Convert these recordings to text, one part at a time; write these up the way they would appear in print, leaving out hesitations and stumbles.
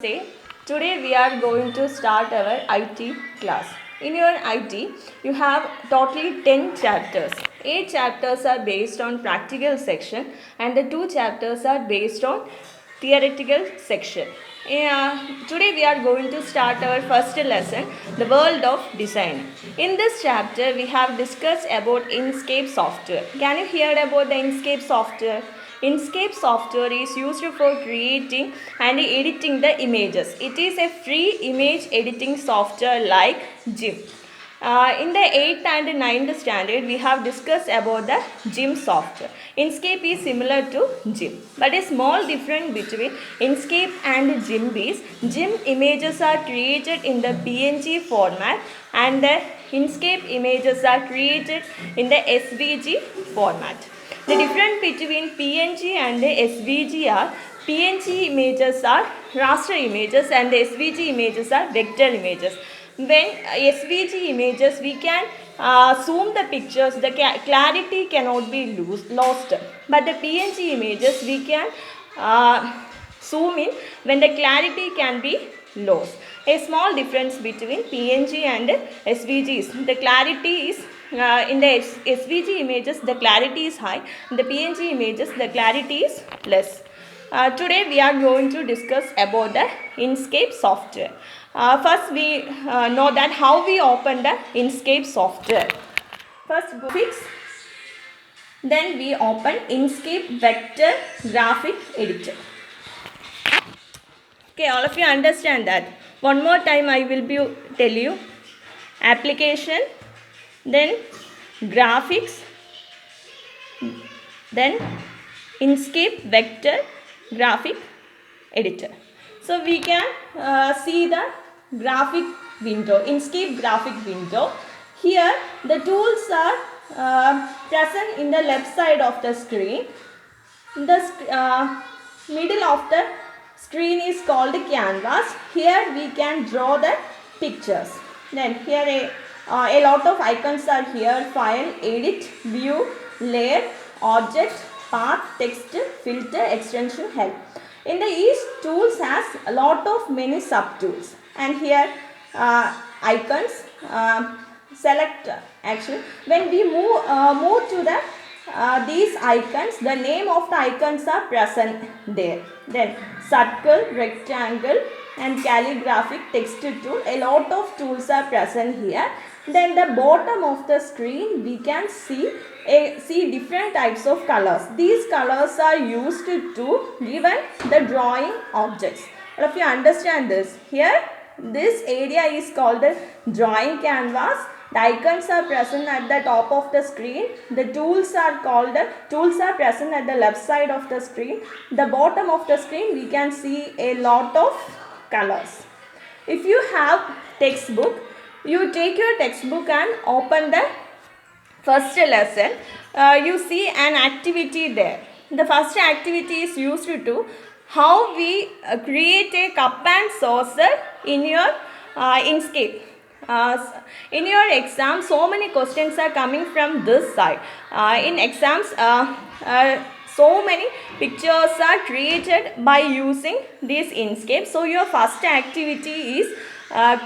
Say, today we are going to start our IT class. In your IT, you have totally 10 chapters. 8 chapters are based on practical section and the 2 chapters are based on theoretical section. Today we are going to start our first lesson, the world of design. In this chapter, we have discussed about Inkscape software. Can you hear about the Inkscape software? Inkscape software is used for creating and editing the images. It is a free image editing software like GIMP. In the 8th and 9th standard, we have discussed about the GIMP software. Inkscape is similar to GIMP, but a small difference between Inkscape and GIMP is GIMP images are created in the PNG format and the Inkscape images are created in the SVG format. The difference between PNG and the SVG are PNG images are raster images and the SVG images are vector images. When SVG images, we can zoom the pictures, the clarity cannot be lost. But the PNG images, we can zoom in when the clarity can be lost. A small difference between PNG and SVG is the clarity is in the SVG images the clarity is high, in the PNG images the clarity is less. Today we are going to discuss about the Inkscape software. First we know that how we open the Inkscape software. First fix, then we open Inkscape vector graphic editor. Okay, all of you understand that. One more time I will tell you. Application, then graphics, then Inkscape vector graphic editor. So we can see the graphic window, Inkscape graphic window. Here the tools are present in the left side of the screen. The middle of the screen is called canvas. Here we can draw the pictures. Then here a lot of icons are here: file, edit, view, layer, object, path, text, filter, extension, help. In the each tools has a lot of many subtools, and here icons. Select actually when we move to the these icons, the name of the icons are present there. Then circle, rectangle and calligraphic text tool, a lot of tools are present here. Then the bottom of the screen we can see different types of colors. These colors are used to given the drawing objects. All of you understand this. Here this area is called the drawing canvas. The icons are present at the top of the screen. The tools are present at the left side of the screen. The bottom of the screen we can see a lot of colors. If you have textbook, you take your textbook and open the first lesson. You see an activity there. The first activity is used to how we create a cup and saucer in your Inkscape. In your exam, so many questions are coming from this side. In exams, so many pictures are created by using this Inkscape. So your first activity is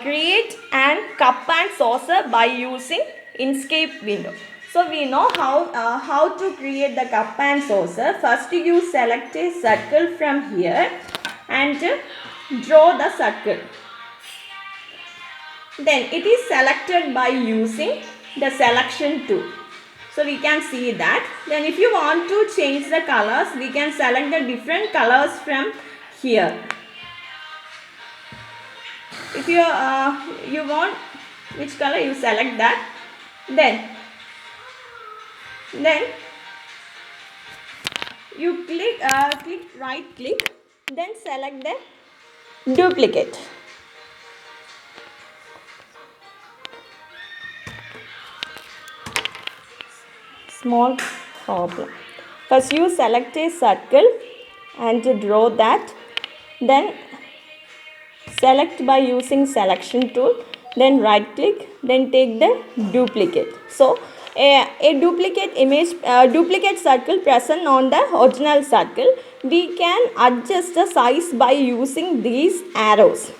create an cup and saucer by using Inkscape window. So we know how to create the cup and saucer. First you select a circle from here and draw the circle. Then it is selected by using the selection tool. So we can see that. Then if you want to change the colors, we can select the different colors from here. If you want which color, you select that. Then you click right click, then select the duplicate. Small problem. First you select a circle and draw that. Then select by using selection tool. Then right click. Then take the duplicate. So a duplicate image, duplicate circle present on the original circle, we can adjust the size by using these arrows.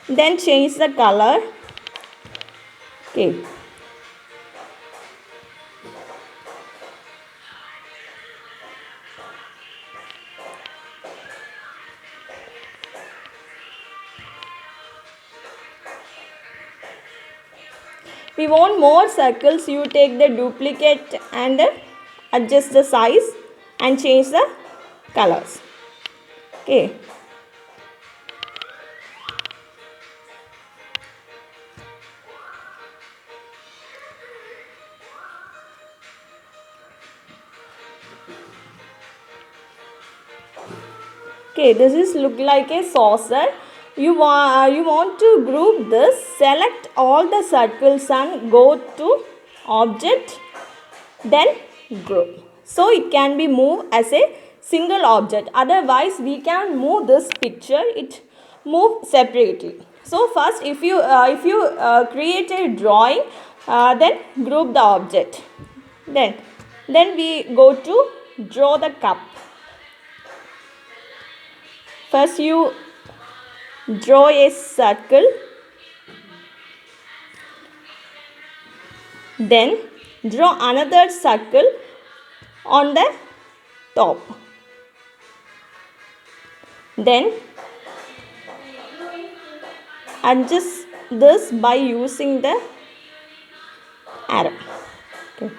Then change the color. Okay. We want more circles, you take the duplicate and adjust the size and change the colors. Okay. Okay, this is look like a saucer. You want to group this, select all the circles and go to object, then group. So it can be moved as a single object. Otherwise, we can move this picture, it move separately. So first, if you create a drawing, then group the object. Then we go to draw the cup. First you draw a circle, then draw another circle on the top. Then adjust this by using the arrow. Okay.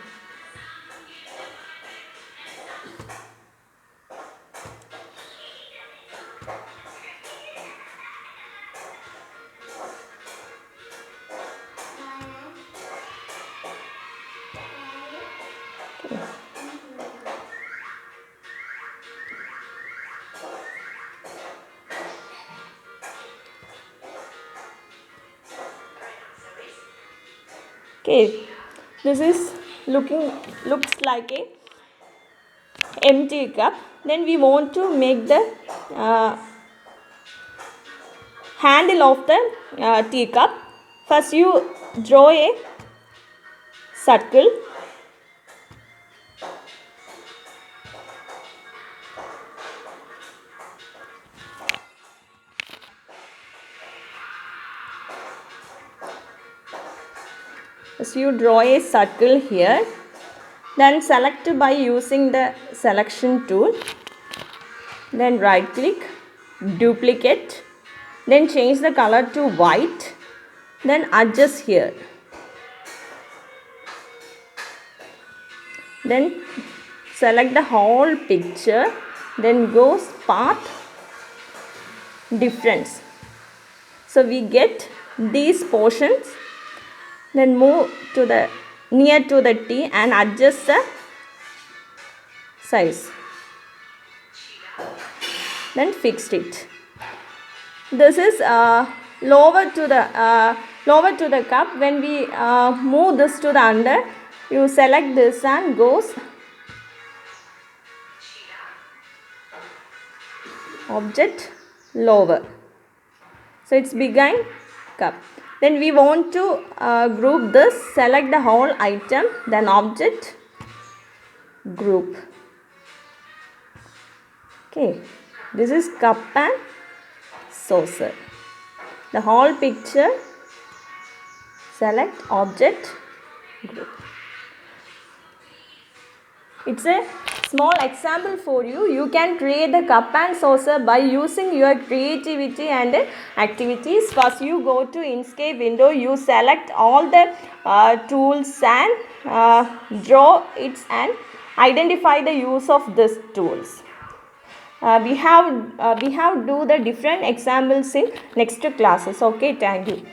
Okay, this is looks like a empty cup. Then we want to make the handle of the teacup. First you draw a circle, so you draw a circle here, then select by using the selection tool, then right click, duplicate, then change the color to white, then adjust here, then select the whole picture, then go path difference. So we get these portions. Then move to the near to the T and adjust the size. Then fixed it. This is lower to the cup. When we move this to the under, you select this and goes object lower. So it's behind cup. Then we want to group this, select the whole item, then object, group. Okay, this is cup and saucer. The whole picture, select object, group. It's a small example for you. You can create the cup and saucer by using your creativity and activities. First you go to Inkscape window, you select all the tools and draw it and identify the use of these tools. We have do the different examples in next classes. Okay, thank you.